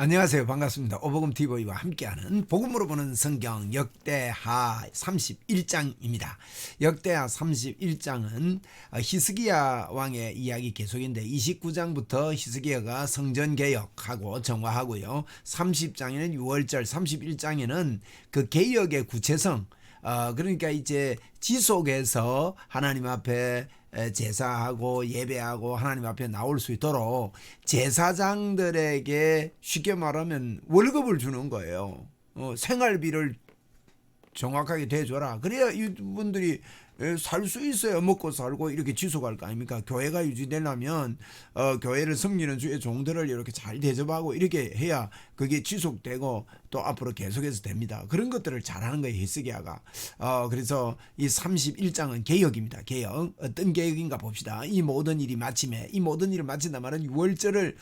안녕하세요. 반갑습니다. 오복음 TV와 함께하는 복음으로 보는 성경 역대하 31장입니다. 역대하 31장은 히스기야 왕의 이야기 계속인데 29장부터 히스기야가 성전 개혁하고 정화하고요. 30장에는 6월절, 31장에는 그 개혁의 구체성, 그러니까 이제 지속해서 하나님 앞에 제사하고 예배하고 하나님 앞에 나올 수 있도록 제사장들에게 쉽게 말하면 월급을 주는 거예요. 생활비를 정확하게 대줘라. 그래야 이분들이 살 수 있어요. 먹고 살고 이렇게 지속할 거 아닙니까? 교회가 유지되려면 교회를 섬기는 주의 종들을 이렇게 잘 대접하고 이렇게 해야 그게 지속되고 또 앞으로 계속해서 됩니다. 그런 것들을 잘하는 거예요. 히스기야가. 그래서 이 31장은 개혁입니다. 개혁. 어떤 개혁인가 봅시다. 이 모든 일이 마침에 이 모든 일을 마친다 말은 6월절을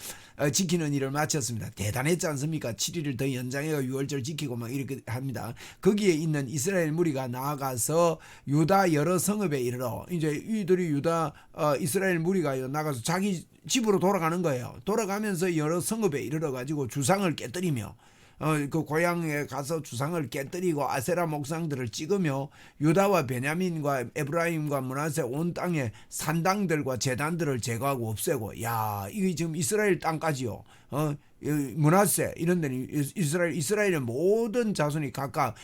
지키는 일을 마쳤습니다. 대단했지 않습니까? 7일을 더 연장해서 6월절 지키고 막 이렇게 합니다. 거기에 있는 이스라엘 무리가 나아가서 유다 여러 성읍에 이르러 이제 이들이 유다 이스라엘 무리가 나가서 자기 집으로 돌아가는 거예요. 돌아가면서 여러 성읍에 이르러 가지고 주상을 깨뜨리며 그 고향에 가서 주상을 깨뜨리고 아세라 목상들을 찍으며 유다와 베냐민과 에브라임과 므낫세 온 땅의 산당들과 제단들을 제거하고 없애고, 야, 이게 지금 이스라엘 땅까지요. 므낫세 이런 데는 이스라엘의 모든 자손이 각각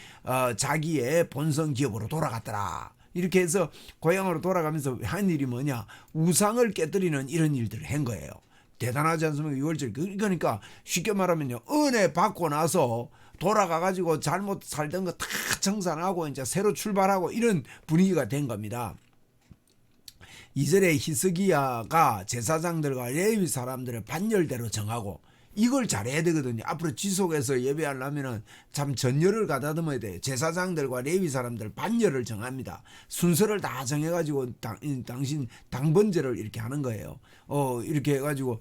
자기의 본성 기업으로 돌아갔더라. 이렇게 해서 고향으로 돌아가면서 한 일이 뭐냐, 우상을 깨뜨리는 이런 일들을 한 거예요. 대단하지 않습니까? 6월절. 그러니까 쉽게 말하면요, 은혜 받고 나서 돌아가가지고 잘못 살던 거 다 청산하고 이제 새로 출발하고 이런 분위기가 된 겁니다. 이스라엘 히스기야가 제사장들과 레위 사람들을 반열대로 정하고, 이걸 잘해야 되거든요. 앞으로 지속해서 예배하려면 참 전열을 가다듬어야 돼요. 제사장들과 레위 사람들 반열을 정합니다. 순서를 다 정해가지고 당신 당번제를 이렇게 하는 거예요. 이렇게 해가지고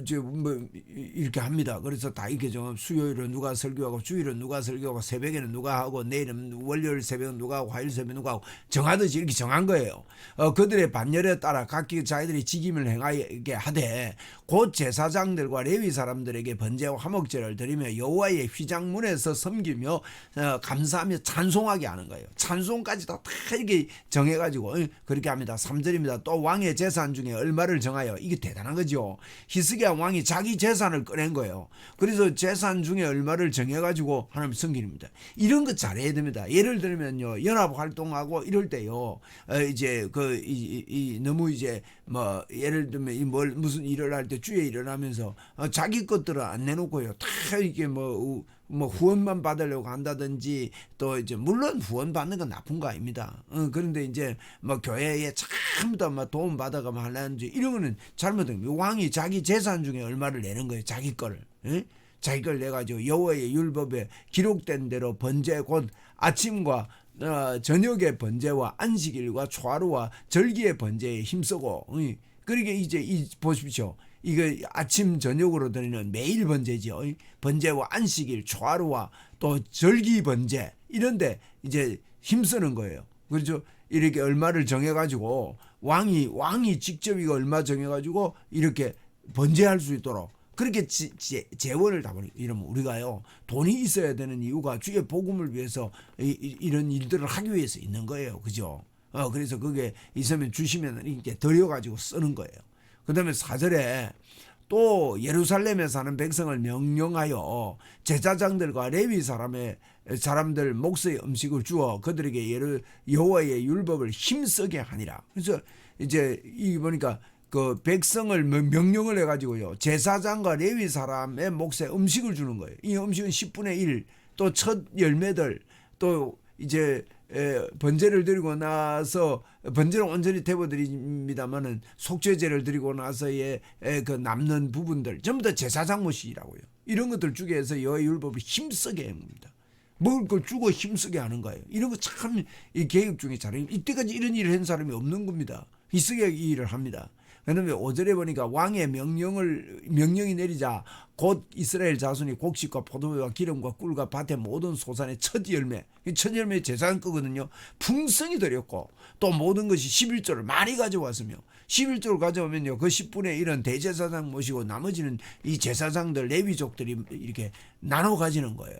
이제 뭐 이렇게 합니다. 그래서 다 이렇게 정하면 수요일은 누가 설교하고, 주일은 누가 설교하고, 새벽에는 누가 하고, 내일은 월요일 새벽은 누가 하고, 화요일 새벽은 누가 하고 정하듯이 이렇게 정한 거예요. 그들의 반열에 따라 각기 자기들이 직임을 행하게 하되, 곧 제사장들과 레위 사람들에게 번제와 화목제를 드리며 여호와의 휘장문에서 섬기며 감사하며 찬송하게 하는 거예요. 찬송까지도 다 이렇게 정해가지고 그렇게 합니다. 3절입니다. 또 왕의 재산 중에 얼마를 정하여, 이게 대단한 거죠. 히스기야 왕이 자기 재산을 꺼낸 거예요. 그래서 재산 중에 얼마를 정해가지고 하나님 섬깁니다. 이런 거 잘해야 됩니다. 예를 들면요, 연합 활동하고 이럴 때요, 이제 너무 이제 뭐 예를 들면 무슨 일을 할 때 주에 일어나면서 자기 것들을 안 내놓고요, 다 이게 뭐 후원만 받으려고 한다든지, 또 이제 물론 후원 받는 건 나쁜 거 아닙니다. 그런데 이제 뭐 교회에 전부 다 도움 받아가면 하려는지 이런 거는 잘못된 거예요. 왕이 자기 재산 중에 얼마를 내는 거예요. 자기 거를. 자기 걸 내가지고 여호와의 율법에 기록된 대로 번제, 곧 아침과 저녁의 번제와 안식일과 초하루와 절기의 번제에 힘쓰고, 그러니까 이제 보십시오. 이거 아침 저녁으로 드리는 매일 번제죠. 번제와 안식일, 초하루와 또 절기 번제 이런데 이제 힘쓰는 거예요. 그렇죠? 이렇게 얼마를 정해가지고 왕이 직접 이거 얼마 정해가지고 이렇게 번제할 수 있도록 그렇게 재원을 다 버리고, 이러면 우리가요, 돈이 있어야 되는 이유가 주의 복음을 위해서 이런 일들을 하기 위해서 있는 거예요. 그죠? 그래서 그게 있으면 주시면 이렇게 들여가지고 쓰는 거예요. 그 다음에 4절에 또 예루살렘에 사는 백성을 명령하여 제사장들과 레위 사람들 몫의 음식을 주어 그들에게 여호와의 율법을 힘쓰게 하니라. 그래서 이제 이 보니까 그 백성을 명령을 해가지고요, 제사장과 레위 사람의 몫에 음식을 주는 거예요. 이 음식은 10분의 1, 또 첫 열매들, 또 이제 번제를 드리고 나서, 번제는 온전히 태워드립니다만은 속죄제를 드리고 나서의 그 남는 부분들 전부 다 제사장 몫이라고요. 이런 것들 주게 해서 여호와의 율법을 힘쓰게 하는 겁니다. 먹을 걸 주고 힘쓰게 하는 거예요. 이런 거 참 이 개혁 중에 잘해요. 이때까지 이런 일을 한 사람이 없는 겁니다. 히스기야 이 일을 합니다. 그런데 5절에 보니까 왕의 명령이 내리자 곧 이스라엘 자손이 곡식과 포도주와 기름과 꿀과 밭의 모든 소산의 첫 열매, 첫 열매 제사장 거거든요. 풍성히 드렸고 또 모든 것이 11조를 많이 가져왔으며 11조를 가져오면요 그 10분의 1은 대제사장 모시고 나머지는 이 제사장들 레위족들이 이렇게 나눠 가지는 거예요.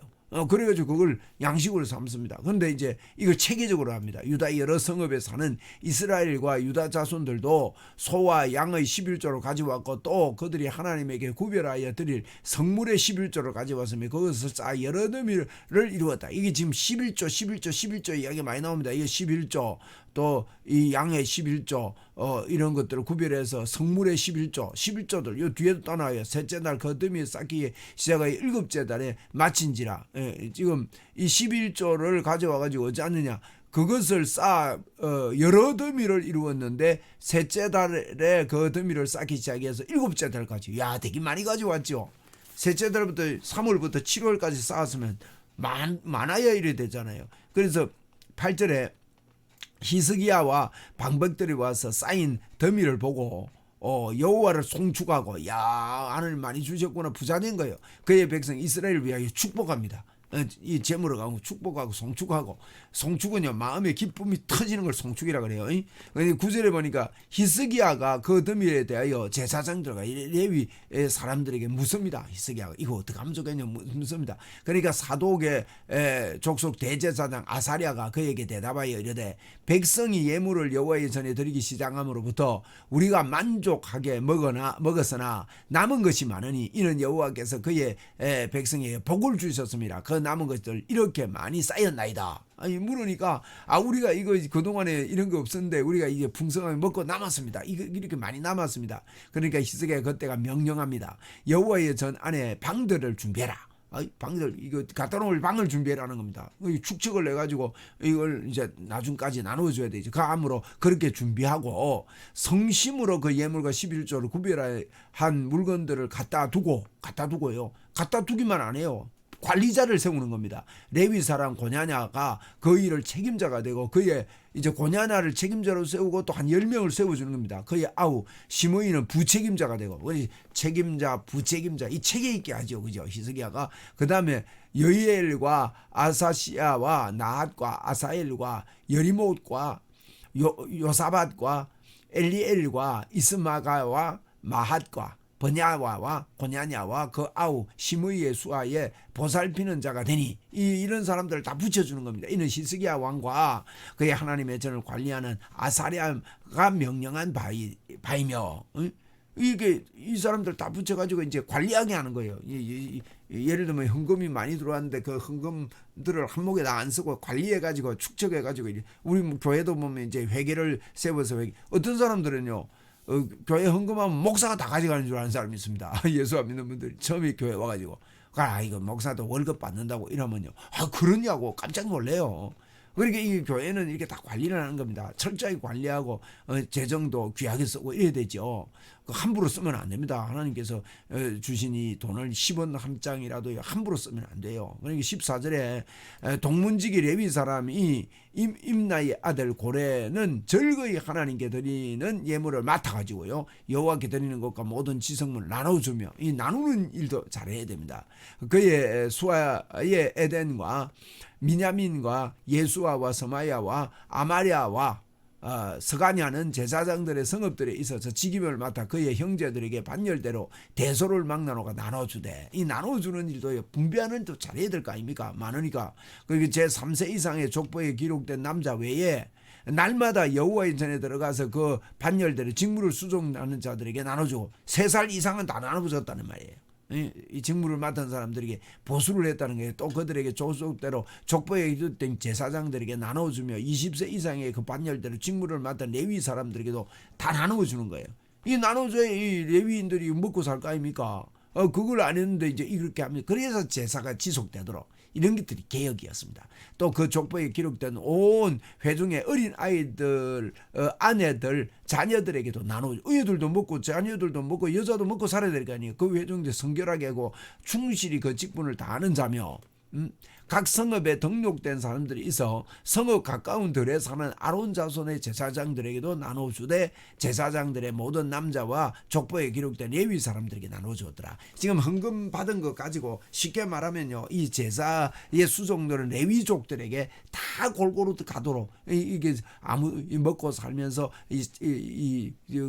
그래가지고 그걸 양식으로 삼습니다. 그런데 이제 이걸 체계적으로 합니다. 유다 여러 성읍에 사는 이스라엘과 유다 자손들도 소와 양의 11조를 가져왔고 또 그들이 하나님에게 구별하여 드릴 성물의 11조를 가져왔으며 그것을 쌓아 여러 더미를 이루었다. 이게 지금 11조 이야기 많이 나옵니다. 이게 11조 또 이 양의 11조 이런 것들을 구별해서 성물의 11조들 요 뒤에도 떠나요. 셋째 날 거두미 쌓기에 시작하여 일곱째 달에 마친지라. 지금 이 11조를 가져와 가지고 어찌 않느냐 그것을 쌓아 여러 더미를 이루었는데 셋째 달에 그 더미를 쌓기 시작해서 일곱째 달까지 되게 많이 가져왔죠. 셋째 달부터 3월부터 7월까지 쌓았으면 많아야 이래 되잖아요. 그래서 8절에 히스기야와 방백들이 와서 쌓인 더미를 보고 여호와를 송축하고 하늘 많이 주셨구나 부자된 거예요. 그의 백성 이스라엘을 위하여 축복합니다. 이 재물을 가고 축복하고 송축은요 마음의 기쁨이 터지는 걸 송축이라 그래요. 9절에 보니까 히스기야가 그 더미에 대하여 제사장들과 레위 사람들에게 묻습니다. 히스기야가 이거 어떻게 하면 좋겠냐 묻습니다. 그러니까 사독의 족속 대제사장 아사랴가 그에게 대답하여 이르되 백성이 예물을 여호와의 전에 드리기 시작함으로부터 우리가 만족하게 먹었으나 남은 것이 많으니 이는 여호와께서 그의 백성에게 복을 주셨습니다. 그 남은 것들 이렇게 많이 쌓였나이다. 물으니까 우리가 이거 그동안에 이런 거 없었는데 우리가 이게 풍성하게 먹고 남았습니다. 이렇게 많이 남았습니다. 그러니까 히스기야가 그때가 명령합니다. 여호와의 전 안에 방들을 준비해라. 방들 이거 갖다 놓을 방을 준비해라는 겁니다. 축적을 내 가지고 이걸 이제 나중까지 나눠줘야 되죠. 그 암으로 그렇게 준비하고 성심으로 그 예물과 11조를 구별한 물건들을 갖다 두고요. 갖다 두기만 안 해요. 관리자를 세우는 겁니다. 레위 사람 고냐냐가 그 일을 책임자가 되고 그의 이제 고냐냐를 책임자로 세우고 또 한 10명을 세워주는 겁니다. 그의 시므이는 부책임자가 되고 책임자 부책임자 이 체계 있게 하죠. 그죠? 히스기야가 그 다음에 여이엘과 아사시야와 나핫과 아사엘과 여리못과 요사밧과 엘리엘과 이스마가와 마핫과 버냐와와 고냐냐와 그 시므이의 수하에 보살피는 자가 되니 이런 사람들을 다 붙여주는 겁니다. 이는 히스기야 왕과 그의 하나님의 전을 관리하는 아사랴가 명령한 바이며 이게 이 사람들 다 붙여가지고 이제 관리하게 하는 거예요. 예를 들면 헌금이 많이 들어왔는데 그 헌금들을 한목에다 안 쓰고 관리해가지고 축적해가지고 우리 교회도 보면 이제 회계를 세워서 어떤 사람들은요. 교회 헌금하면 목사가 다 가져가는 줄 아는 사람이 있습니다. 예수 안 믿는 분들이 처음에 교회 와가지고 이거 목사도 월급 받는다고 이러면요. 그러냐고 깜짝 놀래요. 그러니까 이 교회는 이렇게 다 관리를 하는 겁니다. 철저히 관리하고 재정도 귀하게 쓰고 이래야 되죠. 함부로 쓰면 안 됩니다. 하나님께서 주신 이 돈을 10원 한 장이라도 함부로 쓰면 안 돼요. 그러니까 14절에 동문지기 레위 사람이 임나의 아들 고레는 절거히 하나님께 드리는 예물을 맡아가지고요. 여호와께 드리는 것과 모든 지성물을 나눠주며 이 나누는 일도 잘해야 됩니다. 그의 수아의 에덴과 미냐민과 예수아와 서마야와 아마랴와 스가냐는 제사장들의 성읍들에 있어서 직임을 맡아 그의 형제들에게 반열대로 대소를 막 나눠주되 이 나눠주는 일도 분배하는 또 잘해야 될 거 아닙니까? 많으니까. 그리고 제3세 이상의 족보에 기록된 남자 외에 날마다 여호와의 전에 들어가서 그 반열대로 직무를 수종하는 자들에게 나눠주고 3살 이상은 다 나눠주었다는 말이에요. 이 직무를 맡은 사람들에게 보수를 했다는 게 또 그들에게 조속대로 족보에 기록된 제사장들에게 나눠주며 20세 이상의 그 반열대로 직무를 맡은 레위 사람들에게도 다 나눠주는 거예요. 이 나눠줘야 이 레위인들이 먹고 살 거 아닙니까? 그걸 안 했는데 이제 이렇게 하면 그래서 제사가 지속되도록 이런 것들이 개혁이었습니다. 또 그 족보에 기록된 온 회중의 어린 아이들, 아내들, 자녀들에게도 나누고 의들도 먹고 자녀들도 먹고 여자도 먹고 살아야 될 거 아니에요. 그 회중들 성결하게 하고 충실히 그 직분을 다하는 자며 각 성읍에 등록된 사람들이 있어 성읍 가까운 들에 사는 아론 자손의 제사장들에게도 나눠주되 제사장들의 모든 남자와 족보에 기록된 레위 사람들에게 나눠주었더라. 지금 헌금 받은 것 가지고 쉽게 말하면요, 이 제사의 수종들은 레위족들에게 다 골고루 가도록 이게 아무 먹고 살면서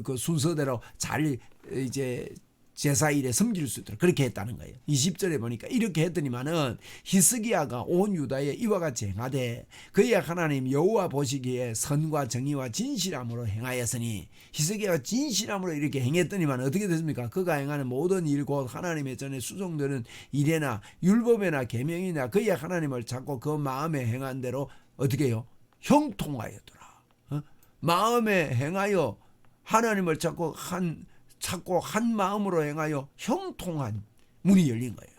그 순서대로 잘 이제 제사일에 섬길 수 있도록 그렇게 했다는 거예요. 20절에 보니까 이렇게 했더니만은 히스기야가 온 유다에 이와 같이 행하되 그의 하나님 여호와 보시기에 선과 정의와 진실함으로 행하였으니, 히스기야가 진실함으로 이렇게 행했더니만 어떻게 됐습니까? 그가 행하는 모든 일 곧 하나님의 전에 수종되는 일에나 율법에나 계명이나 그의 하나님을 찾고 그 마음에 행한 대로 어떻게 해요? 형통하였더라. 마음에 행하여 하나님을 찾고 한 마음으로 행하여 형통한 문이 열린 거예요.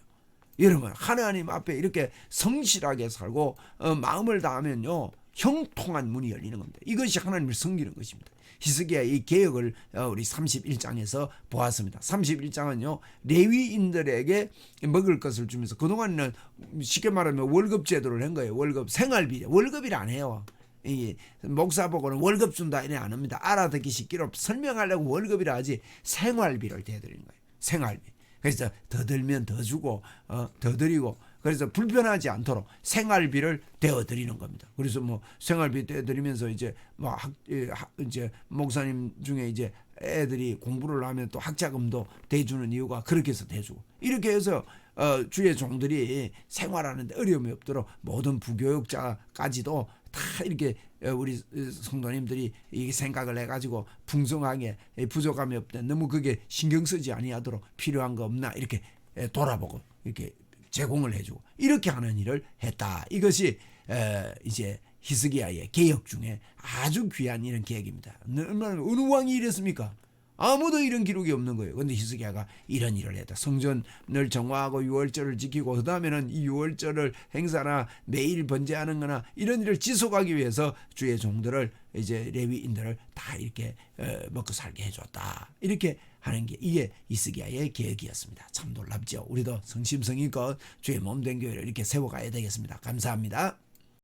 여러분, 하나님 앞에 이렇게 성실하게 살고 마음을 다하면요, 형통한 문이 열리는 겁니다. 이것이 하나님을 섬기는 것입니다. 히스기야의 이 개혁을 우리 31장에서 보았습니다. 31장은요, 레위인들에게 먹을 것을 주면서, 그동안은 쉽게 말하면 월급 제도를 한 거예요. 월급, 생활비, 월급이라 안 해요. 이 목사 보고는 월급 준다 이래 안 합니다. 알아듣기 쉽기로 설명하려고 월급이라 하지 생활비를 대드리는 거예요. 생활비. 그래서 더 들면 더 주고 더 드리고, 그래서 불편하지 않도록 생활비를 대어드리는 겁니다. 그래서 뭐 생활비 대드리면서 이제 뭐 이제 목사님 중에 이제 애들이 공부를 하면 또 학자금도 대주는 이유가 그렇게 해서 대주고, 이렇게 해서 주의 종들이 생활하는데 어려움이 없도록 모든 부교육자까지도 다 이렇게 우리 성도님들이 이 생각을 해가지고 풍성하게 부족함이 없다, 너무 그게 신경 쓰지 아니하도록 필요한 거 없나 이렇게 돌아보고 이렇게 제공을 해주고 이렇게 하는 일을 했다. 이것이 이제 히스기야의 개혁 중에 아주 귀한 이런 계획입니다. 어느 왕이 이랬습니까? 아무도 이런 기록이 없는 거예요. 그런데 히스기야가 이런 일을 했다. 성전을 정화하고 유월절을 지키고, 그 다음에는 이 유월절을 행사나 매일 번제하는 거나 이런 일을 지속하기 위해서 주의 종들을, 이제 레위인들을 다 이렇게 먹고 살게 해줬다. 이렇게 하는 게 이게 히스기야의 계획이었습니다. 참 놀랍죠. 우리도 성심성의껏 주의 몸된 교회를 이렇게 세워가야 되겠습니다. 감사합니다.